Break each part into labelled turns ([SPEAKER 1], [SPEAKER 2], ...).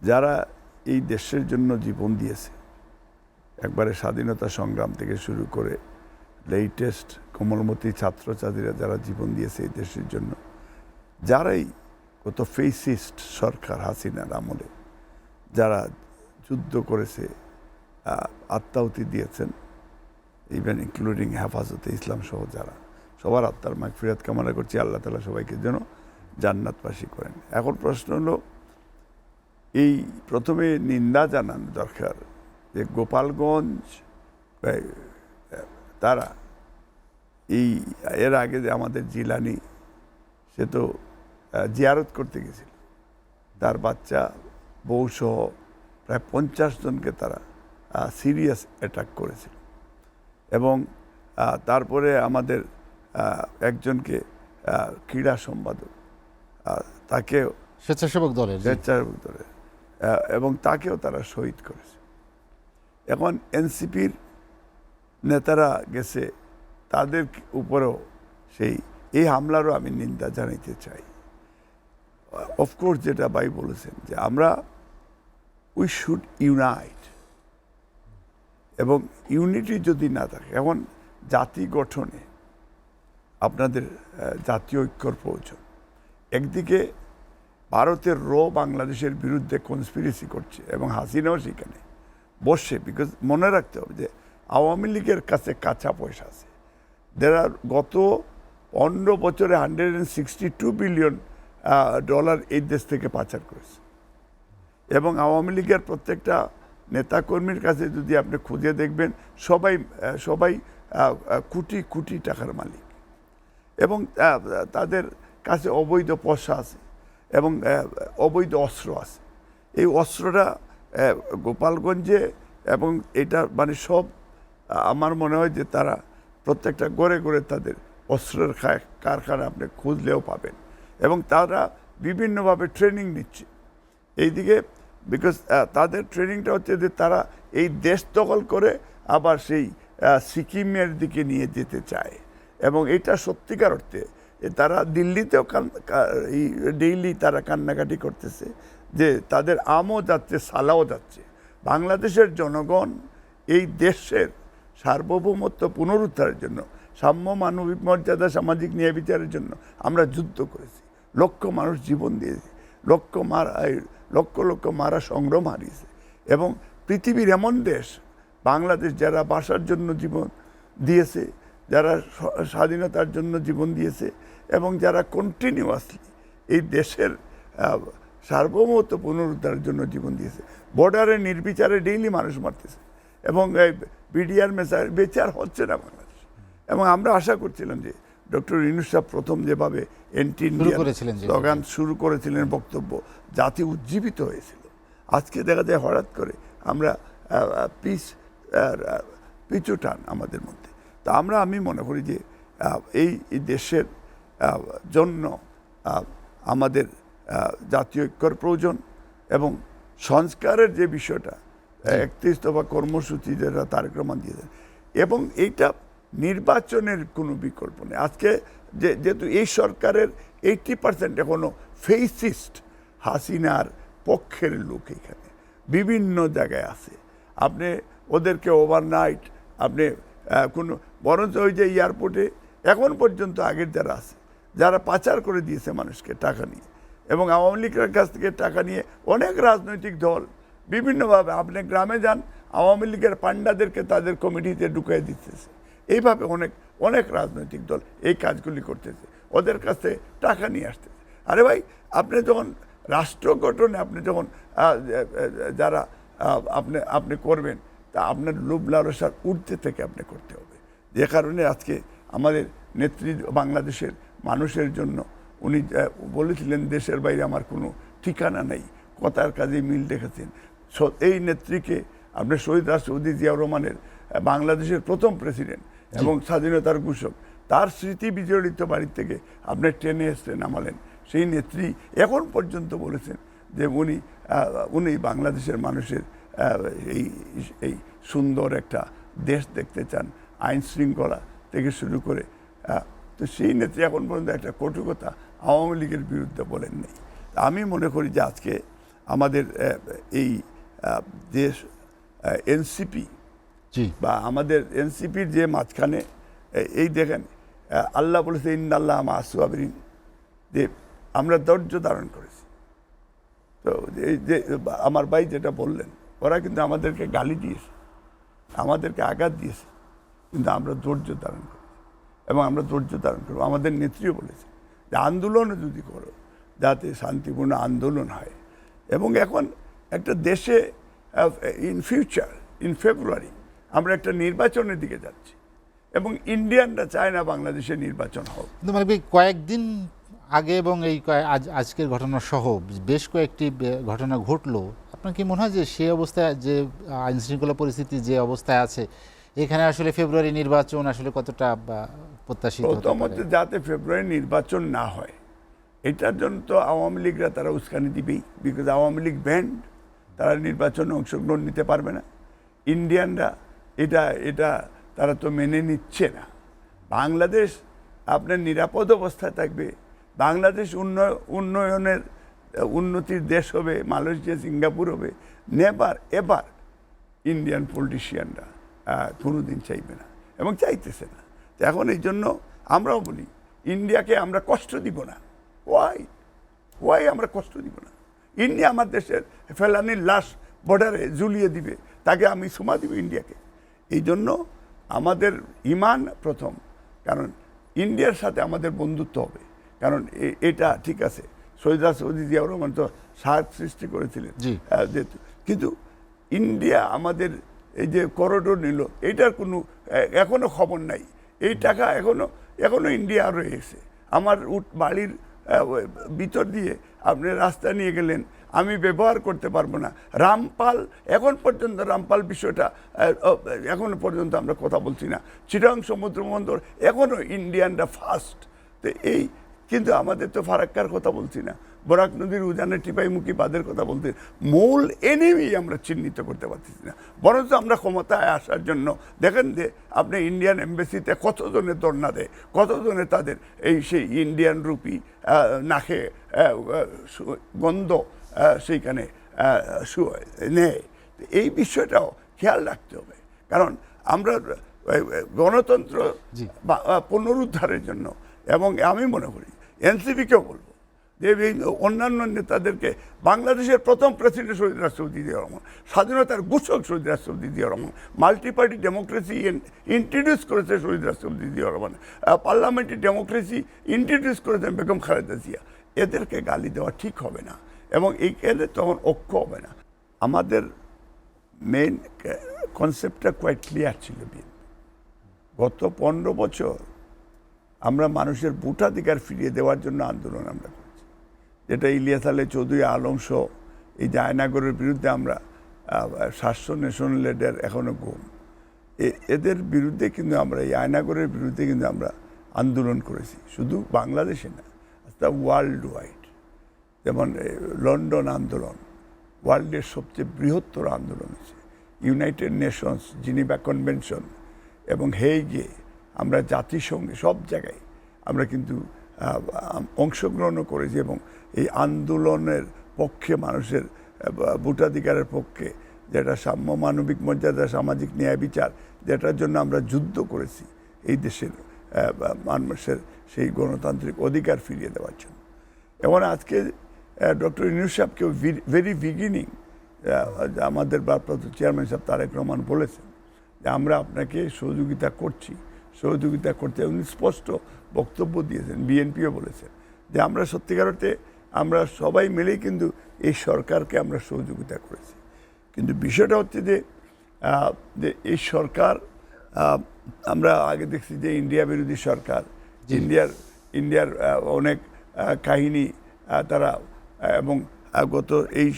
[SPEAKER 1] যারা এই দেশের জন্য জীবন দিয়েছে, একবারে স্বাধীনতা সংগ্রাম থেকে শুরু করে লেটেস্ট কোমলমতি ছাত্রছাত্রীরা যারা জীবন দিয়েছে এই দেশের জন্য, যারাই কত ফেসিস্ট সরকার হাসিনার আমলে যারা যুদ্ধ করেছে, আত্মাহুতি দিয়েছেন, ইভেন ইনক্লুডিং হেফাজতে ইসলাম সহ যারা, সবার আত্মার মাগফিরাত কামনা করছি। আল্লাহ তাআলা সবাইকে যেন জান্নাতবাসী করেন। এখন প্রশ্ন হলো, এই প্রথমে নিন্দা জানানো দরকার যে গোপালগঞ্জ তারা এই এর আগে যে আমাদের জিলানি, সে তো জিয়ারত করতে গেছিল, তার বাচ্চা বউসহ প্রায় 50 জনকে তারা সিরিয়াস অ্যাটাক করেছিল। এবং তারপরে আমাদের একজনকে ক্রীড়া সম্পাদক, তাকে
[SPEAKER 2] স্বেচ্ছাসেবক দলের
[SPEAKER 1] এবং তাকেও তারা শহীদ করেছে। এখন এনসিপির নেতারা গেছে, তাদের উপরেও এই হামলারও আমি নিন্দা জানাইতে চাই। অফকোর্স যেটা ভাই বলেছেন যে আমরা উই শুড ইউনাইট, এবং ইউনিটি যদি না থাকে, এখন জাতি গঠনে আপনাদের জাতীয় ঐক্যর প্রয়োজন। একদিকে ভারতের বাংলাদেশের বিরুদ্ধে কনস্পিরেসি করছে এবং হাসিনাও সেখানে বসে, বিকজ মনে রাখতে হবে যে আওয়ামী লীগের কাছে কাঁচা পয়সা আছে। গত 15 বছরে $162 বিলিয়ন এই দেশ থেকে পাচার করেছে। এবং আওয়ামী লীগের প্রত্যেকটা নেতাকর্মীর কাছে যদি আপনি খুঁজে দেখবেন, সবাই কোটি কোটি টাকার মালিক, এবং তাদের কাছে অবৈধ পয়সা আছে এবং অবৈধ অস্ত্র আছে। এই অস্ত্রটা গোপালগঞ্জে, এবং এটা মানে সব, আমার মনে হয় যে তারা প্রত্যেকটা গড়ে গড়ে তাদের অস্ত্রের কারখানা আপনি খুঁজলেও পাবেন, এবং তারা বিভিন্নভাবে ট্রেনিং নিচ্ছে এইদিকে। বিকজ তাদের ট্রেনিংটা হচ্ছে যে তারা এই দেশ দখল করে আবার সেই সিকিমের দিকে নিয়ে যেতে চায়। এবং এটা সত্যিকার অর্থে তারা দিল্লিতেও ডেইলি তারা কান্নাকাটি করতেছে যে তাদের আমও যাচ্ছে, সালাও যাচ্ছে। বাংলাদেশের জনগণ এই দেশের সার্বভৌমত্ব পুনরুদ্ধারের জন্য, সাম্য, মানবিক মর্যাদা, সামাজিক ন্যায় বিচারের জন্য আমরা যুদ্ধ করেছি। লক্ষ মানুষ জীবন দিয়েছে, লক্ষ লক্ষ মারা সংগ্রাম হারিয়েছে। এবং পৃথিবীর এমন দেশ বাংলাদেশ, যারা ভাষার জন্য জীবন দিয়েছে, যারা স্বাধীনতার জন্য জীবন দিয়েছে, এবং যারা কন্টিনিউয়াসলি এই দেশের সার্বভৌমত্ব পুনরুদ্ধারের জন্য জীবন দিয়েছে। বর্ডারে নির্বিচারে ডেইলি মানুষ মারতেছে, এবং বিডিআর বিচার হচ্ছে না বাংলাদেশ। এবং আমরা আশা করছিলাম যে ডক্টর ইউনূস সাহেব প্রথম যেভাবে এন্টি ইন্ডিয়া স্লোগান শুরু করেছিলেন, বক্তব্য, জাতি উজ্জীবিত হয়েছিল। আজকে দেখা যায় হঠাৎ করে আমরা পিছু টান আমাদের মধ্যে। তা আমি মনে করি যে এই দেশের জন্য আমাদের জাতীয় ঐক্যর প্রয়োজন, এবং সংস্কারের যে বিষয়টা 31 দফা কর্মসূচি যেটা তারেক রহমান দিয়েছেন, এবং এইটা নির্বাচনের কোনো বিকল্প নেই। আজকে যেহেতু এই সরকারের 80% এখনো ফেসিস্ট হাসিনার পক্ষের লোক এখানে বিভিন্ন জায়গায় আছে। আপনি ওদেরকে ওভারনাইট আপনি কোনো, বরঞ্চ ওই যে এয়ারপোর্টে এখন পর্যন্ত আগের যারা আছে, যারা পাচার করে দিয়েছে মানুষকে টাকা নিয়ে, এবং আওয়ামী লীগের কাছ থেকে টাকা নিয়ে অনেক রাজনৈতিক দল বিভিন্নভাবে, আপনি গ্রামে যান, আওয়ামী লীগের পান্ডাদেরকে তাদের কমিটিতে ঢুকিয়ে দিতেছে। এইভাবে অনেক রাজনৈতিক দল এই কাজগুলি করতেছে, ওদের কাছে টাকা নিয়ে আসতেছে। আরে ভাই, আপনি যখন রাষ্ট্র গঠনে আপনি যখন যারা আপনি করবেন, তা আপনার লোভ লালসার ঊর্ধ্বে থেকে আপনি করতে হবে। যে কারণে আজকে আমাদের নেত্রী বাংলাদেশের মানুষের জন্য উনি বলেছিলেন, দেশের বাইরে আমার কোনো ঠিকানা নেই, কথার কাজে মিল রেখেছেন। এই নেত্রীকে আপনি শহীদ রাষ্ট্রপতি জিয়াউর রহমানের, বাংলাদেশের প্রথম প্রেসিডেন্ট এবং স্বাধীনতার ঘোষক, তার স্মৃতি বিজড়িত বাড়ি থেকে আপনি ট্রেনে এসে নামালেন। সেই নেত্রী এখন পর্যন্ত বলেছেন যে উনি বাংলাদেশের মানুষের এই সুন্দর একটা দেশ দেখতে চান, আইন শৃঙ্খলা থেকে শুরু করে। তো সেই নেত্রী এখন পর্যন্ত একটা কটু কথা আওয়ামী লীগের বিরুদ্ধে বলেন নেই। আমি মনে করি যে আজকে আমাদের এই দেশ এনসিপি বা আমাদের এনসিপির যে মাঝখানে এই দেখেন আল্লাহ বলেছে ইন্নাল্লাহ মা আসওয়াবিরিন, যে আমরা ধৈর্য ধারণ করেছি। তো এই যে আমার ভাই যেটা বললেন, ওরা কিন্তু আমাদেরকে গালি দিয়েছে, আমাদেরকে আঘাত দিয়েছে, কিন্তু আমরা ধৈর্য ধারণ করেছি এবং আমরা ধৈর্য ধারণ করবো। আমাদের নেত্রীও বলেছে যে আন্দোলনও যদি করো যাতে শান্তিপূর্ণ আন্দোলন হয়। এবং এখন একটা দেশে ইন ফিউচার, ইন ফেব্রুয়ারি আমরা একটা নির্বাচনের দিকে যাচ্ছি এবং ইন্ডিয়ানরা চায় না বাংলাদেশে নির্বাচন হোক।
[SPEAKER 2] কিন্তু মানে কয়েকদিন আগে এবং এই আজকের ঘটনা সহ বেশ কয়েকটি ঘটনা ঘটলো, আপনার কি মনে হয় যে সেই অবস্থায় যে আইন শৃঙ্খলা পরিস্থিতি যে অবস্থায় আছে এখানে আসলে ফেব্রুয়ারি নির্বাচন আসলে কতটা প্রত্যাশিত হতে পারে?
[SPEAKER 1] প্রথমত যাতে ফেব্রুয়ারি নির্বাচন না হয় এটার জন্য তো আওয়ামী লীগরা তারা উস্কানি দিবেই, বিকজ আওয়ামী লীগ ব্যান্ড, তারা নির্বাচনে অংশগ্রহণ নিতে পারবে না। ইন্ডিয়ানরা এটা তারা তো মেনে নিচ্ছে না। বাংলাদেশ আপনার নিরাপদ অবস্থায় থাকবে, বাংলাদেশ উন্নয়নের উন্নতির দেশ হবে, মালয়েশিয়া সিঙ্গাপুর হবে, নেভার এভার ইন্ডিয়ান পলিটিশিয়ানরা কোনোদিন চাইবে না এবং চাইতেছে না। তো এখন এই জন্য আমরাও বলি ইন্ডিয়াকে আমরা কষ্ট দিব না। ওয়াই আমরা কষ্ট দিব না? ইন্ডিয়া আমার দেশের ফেলানির লাশ বর্ডারে ঝুলিয়ে দিবে, তাকে আমি সুমা দিব ইন্ডিয়াকে? এই জন্য আমাদের ইমান প্রথম, কারণ ইন্ডিয়ার সাথে আমাদের বন্ধুত্ব হবে। কারণ এটা ঠিক আছে, শহীদ রাষ্ট্রপতি জিয়াউর রহমান তো সাহায্য সৃষ্টি করেছিলেন, কিন্তু ইন্ডিয়া আমাদের এই যে করিডোর নিল এইটার কোনো এখনো খবর নাই। এই টাকা এখনো ইন্ডিয়া রয়েছে। আমার বাড়ির ভিতর দিয়ে আপনি রাস্তা নিয়ে গেলেন, আমি ব্যবহার করতে পারবো না। রামপাল, এখন পর্যন্ত রামপাল বিষয়টা এখনো পর্যন্ত আমরা কথা বলছি না। চিটাং সমুদ্র বন্দর এখনো ইন্ডিয়ানরা ফার্স্ট। তো এই কিন্তু আমাদের তো ফারাক্কার কথা বলছি না, বরাক নদীর উজানে টিপাইমুখী বাঁধের কথা বলতে, মূল এনিমি আমরা চিহ্নিত করতে পারতেছি না। বরঞ্চ আমরা ক্ষমতায় আসার জন্য দেখেন যে আপনি ইন্ডিয়ান এম্বাসিতে কতজনে ধর্ণা দেয়, কতজনে তাদের সেই ইন্ডিয়ান রুপি নাকে গন্ধ সেইখানে নেয়। এই বিষয়টাও খেয়াল রাখতে হবে, কারণ আমরা গণতন্ত্র পুনরুদ্ধারের জন্য, এবং আমি মনে করি এনসিপিকেও বলবো যে অন্যান্য নেতাদেরকে, বাংলাদেশের প্রথম প্রেসিডেন্ট শহীদ রাষ্ট্রপতি জিয়াউর রহমান, স্বাধীনতার ঘোষক শহীদ রাষ্ট্রপতি Ziaur Rahman, multi party democracy introduce করেছে শহীদ রাষ্ট্রপতি Ziaur Rahman, parliamentary democracy introduce করেছেন বেগম খালেদা জিয়া। এদেরকে গালি দেওয়া ঠিক হবে না এবং এইখানে তখন ঐক্য হবে না। আমাদের মেইন কনসেপ্টটা কোয়াইট ক্লিয়ার ছিল। গত 15 বছর আমরা মানুষের ভোটাধিকার ফিরিয়ে দেওয়ার জন্য আন্দোলন আমরা করছি, যেটা ইলিয়াস আলী চৌধুরী, আলম সহ এই জায়নাগরের বিরুদ্ধে আমরা 700 ন্যাশনাল লিডার এখনও গুম, এদের বিরুদ্ধে কিন্তু আমরা, এই আয়নাগরের বিরুদ্ধে কিন্তু আমরা আন্দোলন করেছি, শুধু বাংলাদেশে না, ওয়ার্ল্ড ওয়াইড। যেমন লন্ডন আন্দোলন ওয়ার্ল্ডের সবচেয়ে বৃহত্তর আন্দোলন হচ্ছে, ইউনাইটেড নেশনস জিনিভা কনভেনশন এবং হেগে আমরা জাতিসংঘে সব জায়গায় আমরা কিন্তু অংশগ্রহণও করেছি এবং এই আন্দোলনের পক্ষে, মানুষের ভোটাধিকারের পক্ষে, যেটা সাম্য, মানবিক মর্যাদা, সামাজিক ন্যায় বিচার, যেটার জন্য আমরা যুদ্ধ করেছি এই দেশের মানুষের সেই গণতান্ত্রিক অধিকার ফিরিয়ে দেওয়ার জন্য। এবং আজকে ডক্টর ইউনূস সাহেবকে ভেরি বিগিনিং আমাদের ভারপ্রাপ্ত চেয়ারম্যান সাহেব তারেক রহমান বলেছেন যে আমরা আপনাকে সহযোগিতা করছি, সহযোগিতা করতে উনি স্পষ্ট বক্তব্য দিয়েছেন। বিএনপিও বলেছেন যে আমরা সত্যিকার অর্থে আমরা সবাই মিলেই কিন্তু এই সরকারকে আমরা সহযোগিতা করেছি। কিন্তু বিষয়টা হচ্ছে যে এই সরকার, আমরা আগে দেখছি যে ইন্ডিয়া বিরোধী সরকার, ইন্ডিয়ার অনেক কাহিনী তারা, এবং গত এই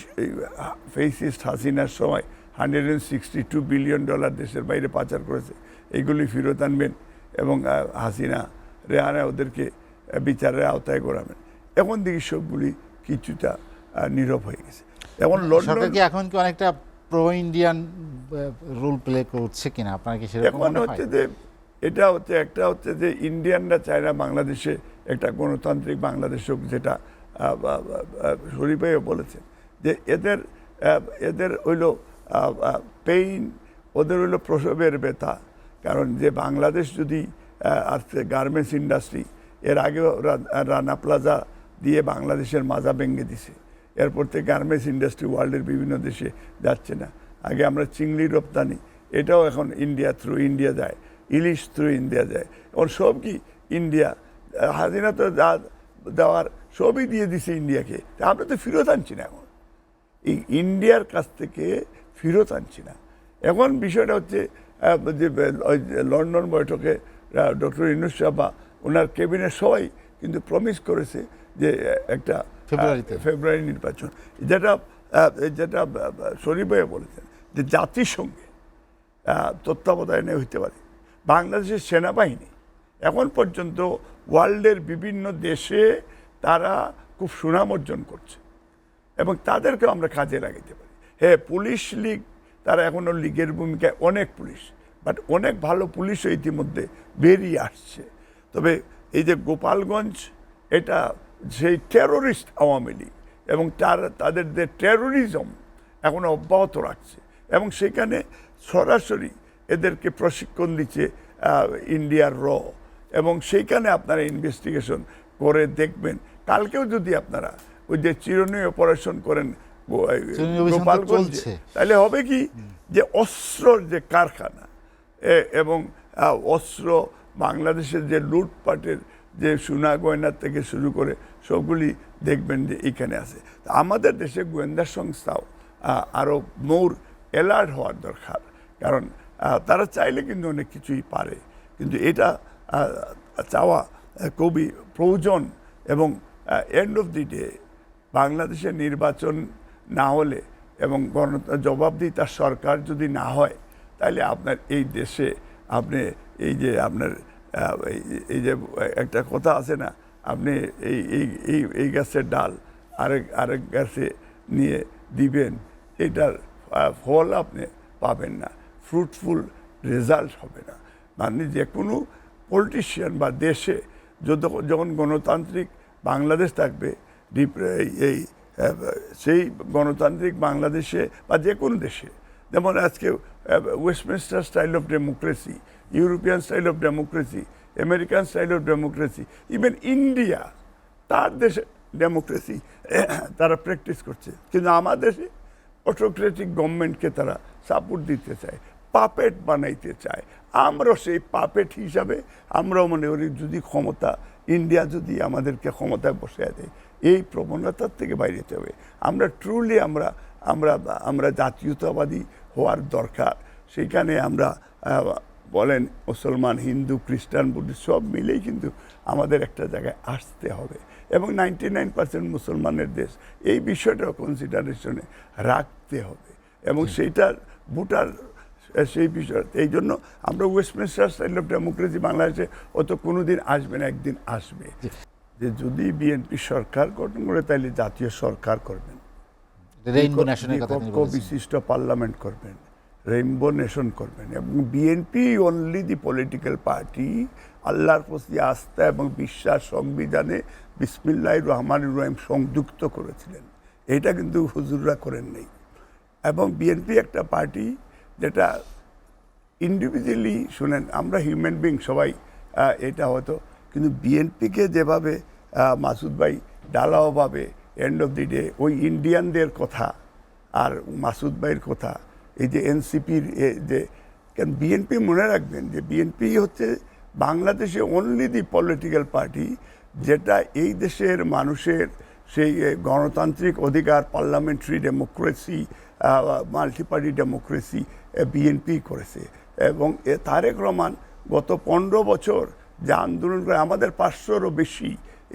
[SPEAKER 1] ফেসিস্ট হাসিনার সময় $162 বিলিয়ন দেশের বাইরে পাচার করেছে, এইগুলি ফেরত আনবেন এবং হাসিনা রেহানা ওদেরকে বিচারের আওতায় করাবেন। এখন দেখি সবগুলি কিছুটা নীরব হয়ে গেছে। এখন লন্ডন
[SPEAKER 2] এখন কি অনেকটা প্রো ইন্ডিয়ান রোল প্লে করছে কিনা আপনার কি সেরকম
[SPEAKER 1] এখন হচ্ছে যে এটা হচ্ছে একটা হচ্ছে যে ইন্ডিয়ানরা চায় না বাংলাদেশে একটা গণতান্ত্রিক বাংলাদেশ হোক, যেটা শরীফ ভাইও বলেছেন যে এদের হইল পেইন, ওদের হইল প্রসবের ব্যথা। কারণ যে বাংলাদেশ যদি গার্মেন্টস ইন্ডাস্ট্রি, এর আগেও রানা প্লাজা দিয়ে বাংলাদেশের মাজা ভেঙে দিছে, এরপর থেকে গার্মেন্টস ইন্ডাস্ট্রি ওয়ার্ল্ডের বিভিন্ন দেশে যাচ্ছে না। আগে আমরা চিংড়ি রপ্তানি, এটাও এখন ইন্ডিয়া থ্রু ইন্ডিয়া যায়, ইলিশ থ্রু ইন্ডিয়া যায়। ওর সব কি ইন্ডিয়া হাজিরা তো দেওয়ার সবই দিয়ে দিছে ইন্ডিয়াকে, তা আমরা তো ফেরত আনছি না এখন, এই ইন্ডিয়ার কাছ থেকে ফেরত আনছি না। এখন বিষয়টা হচ্ছে যে লন্ডন বৈঠকে ডক্টর ইউনূস সাহেব বা ওনার ক্যাবিনেট সবাই কিন্তু প্রমিস করেছে যে একটা ফেব্রুয়ারি নির্বাচন, যেটা যেটা শরীফ ভাই বলেছেন যে জাতিসংঘে তত্ত্বাবধানে হইতে পারে। বাংলাদেশের সেনাবাহিনী এখন পর্যন্ত ওয়ার্ল্ডের বিভিন্ন দেশে তারা খুব সুনাম অর্জন করছে এবং তাদেরকেও আমরা কাজে লাগাতে পারি। হ্যাঁ, পুলিশ লীগ, তারা এখনও লীগের ভূমিকায় অনেক পুলিশ, বাট অনেক ভালো পুলিশও ইতিমধ্যে বেরিয়ে আসছে। তবে এই যে গোপালগঞ্জ, এটা সেই টেরোরিস্ট আওয়ামী লীগ এবং তাদের যে টেরোরিজম এখনো অব্যাহত রাখছে এবং সেখানে সরাসরি এদেরকে প্রশিক্ষণ দিচ্ছে ইন্ডিয়ার এবং সেইখানে আপনারা ইনভেস্টিগেশন করে দেখবেন। কালকেও যদি আপনারা ওই যে চিরুনি অপারেশন করেন গোপালগঞ্জে, তাহলে হবে কি যে অস্ত্রর যে কারখানা এবং অস্ত্র বাংলাদেশের যে লুটপাটের যে সোনা গয়না থেকে শুরু করে সবগুলি দেখবেন যে এইখানে আছে। আমাদের দেশে গোয়েন্দা সংস্থাও আরও মোর অ্যালার্ট হওয়ার দরকার, কারণ তারা চাইলে কিন্তু অনেক কিছুই পারে, কিন্তু এটা চাওয়া খুবই প্রয়োজন। এবং এন্ড অফ দি ডে বাংলাদেশের নির্বাচন না হলে এবং জবাবদিহিতার সরকার যদি না হয়, তাহলে আপনার এই দেশে আপনি এই যে আপনার এই যে একটা কথা আছে না, আপনি এই গাছের ডাল আরেক গাছে নিয়ে দিবেন, এটার ফল আপনি পাবেন না, ফ্রুটফুল রেজাল্ট হবে না। মানে যে কোনো পলিটিশিয়ান বা দেশে যখন গণতান্ত্রিক বাংলাদেশ থাকবে, সেই গণতান্ত্রিক বাংলাদেশে বা যে কোনো দেশে, যেমন আজকে Westminster style of democracy, European style of democracy, American style of democracy, even India তার দেশে ডেমোক্রেসি তারা প্র্যাকটিস করছে। কিন্তু আমাদের দেশে অটোক্রেটিক গভর্নমেন্টকে তারা সাপোর্ট দিতে চায়, পাপেট বানাইতে চায়। আমরাও সেই পাপেট হিসাবে আমরাও মনে করি যদি ক্ষমতা, ইন্ডিয়া যদি আমাদেরকে ক্ষমতায় বসিয়ে দেয়, এই প্রবণতার থেকে বাইরে যেতে হবে। আমরা ট্রুলি আমরা জাতীয়তাবাদী হওয়ার দরকার। সেইখানে আমরা বলেন মুসলমান, হিন্দু, খ্রিস্টান, বুদ্ধিস্ট সব মিলেই কিন্তু আমাদের একটা জায়গায় আসতে হবে এবং 99% মুসলমানের দেশ, এই বিষয়টাও কনসিডারেশনে রাখতে হবে এবং সেইটার ভোটার সেই বিষয়। এই জন্য আমরা ওয়েস্টমিনস্টার স্টাইল অফ ডেমোক্রেসি বাংলাদেশে অত কোনো দিন আসবে না, একদিন আসবে। যে যদি বিএনপি সরকার গঠন করে, তাহলে জাতীয় সরকার করবেন, বিশিষ্ট পার্লামেন্ট করবেন, রেইনবো নেশন করবেন এবং BNP only the political party আল্লাহর প্রতি আস্থা এবং বিশ্বাস সংবিধানে বিসমিল্লাহির রহমানির রহিম সংযুক্ত করেছিলেন। এটা কিন্তু হুজুররা করেন নেই। এবং বিএনপি একটা পার্টি যেটা ইন্ডিভিজুয়ালি, শুনেন আমরা হিউম্যান বিং সবাই, এটা হতো, কিন্তু বিএনপিকে যেভাবে মাসুদ ভাই ডালাওভাবে এন্ড অফ দি ডে ওই ইন্ডিয়ানদের কথা আর মাসুদ ভাইয়ের কথা, এই যে এনসিপির যে, কেন বিএনপি মনে রাখবেন যে বিএনপি হচ্ছে বাংলাদেশে অনলি দি পলিটিক্যাল পার্টি যেটা এই দেশের মানুষের সেই গণতান্ত্রিক অধিকার, parliamentary democracy, multiparty democracy BNP করেছে। এবং তারেক রহমান গত 15 বছর যে আন্দোলন করে, আমাদের 500-রও বেশি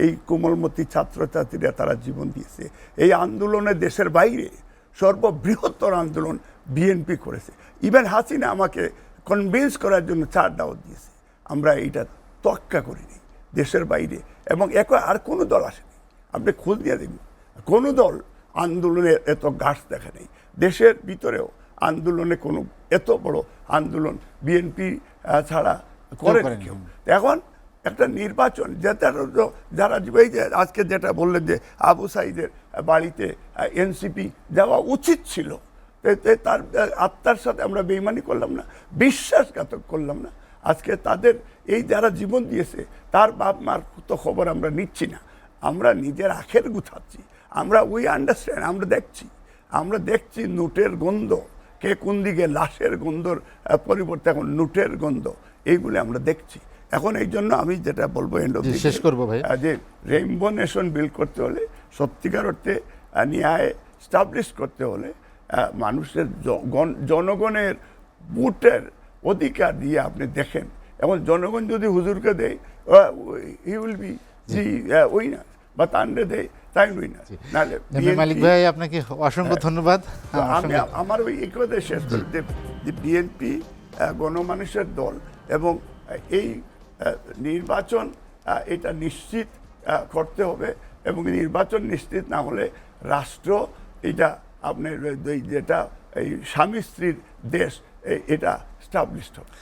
[SPEAKER 1] এই কোমলমতি ছাত্রছাত্রীরা তারা জীবন দিয়েছে। এই আন্দোলনে দেশের বাইরে সর্ববৃহত্তর আন্দোলন বিএনপি করেছে। ইভেন হাসিনা আমাকে কনভিন্স করার জন্য 4 দাওয়াত দিয়েছে। আমরা এইটা তোয়াক্কা করিনি দেশের বাইরে, এবং আর কোনো দল আসেনি। আপনি খোঁজ দিয়ে দেখুন, কোনো দল আন্দোলনে এত গাছ দেখা নেই। দেশের ভিতরেও আন্দোলনে কোনো এত বড় আন্দোলন বিএনপি ছাড়া করেন কেউ। এখন একটা নির্বাচন যেটা যারা এই যে আজকে যেটা বললেন যে আবু সাইদের বাড়িতে এনসিপি যাওয়া উচিত ছিল, তার আত্মার সাথে আমরা বেইমানি করলাম না, বিশ্বাসঘাতক করলাম না। আজকে তাদের এই যারা জীবন দিয়েছে তার বাপ মার তো খবর আমরা নিচ্ছি না, আমরা নিজের আখের গুছাচ্ছি। আমরা উই আন্ডারস্ট্যান্ড, আমরা দেখছি নোটের গন্ধ, কে কোন দিকে লাশের গন্ধর পরিবর্তে এখন নোটের গন্ধ, এইগুলো আমরা দেখছি। এখন এই জন্য আমি যেটা বলবো এন্ড অফ
[SPEAKER 2] শেষ করবো ভাই,
[SPEAKER 1] যে রেইনবো নেশন বিল্ড করতে হলে, সত্যিকার অর্থে ন্যায় স্টাবলিশ করতে হলে মানুষের জনগণের ভোটের অধিকার দিয়ে আপনি দেখেন। এখন জনগণ যদি হুজুরকে দেয়, he will be G winner, বা তান্ডে দেয় তাই উইনার। নাহলে
[SPEAKER 2] মালিক ভাই আপনাকে অসংখ্য ধন্যবাদ।
[SPEAKER 1] আমার ওই কথা শেষ করি যে বিএনপি গণমানুষের দল, এবং এই নির্বাচন এটা নিশ্চিত করতে হবে, এবং নির্বাচন নিশ্চিত না হলে রাষ্ট্র এটা আপনার যেটা এই স্বামী স্ত্রীর দেশ এটা স্টাবলিশড হবে।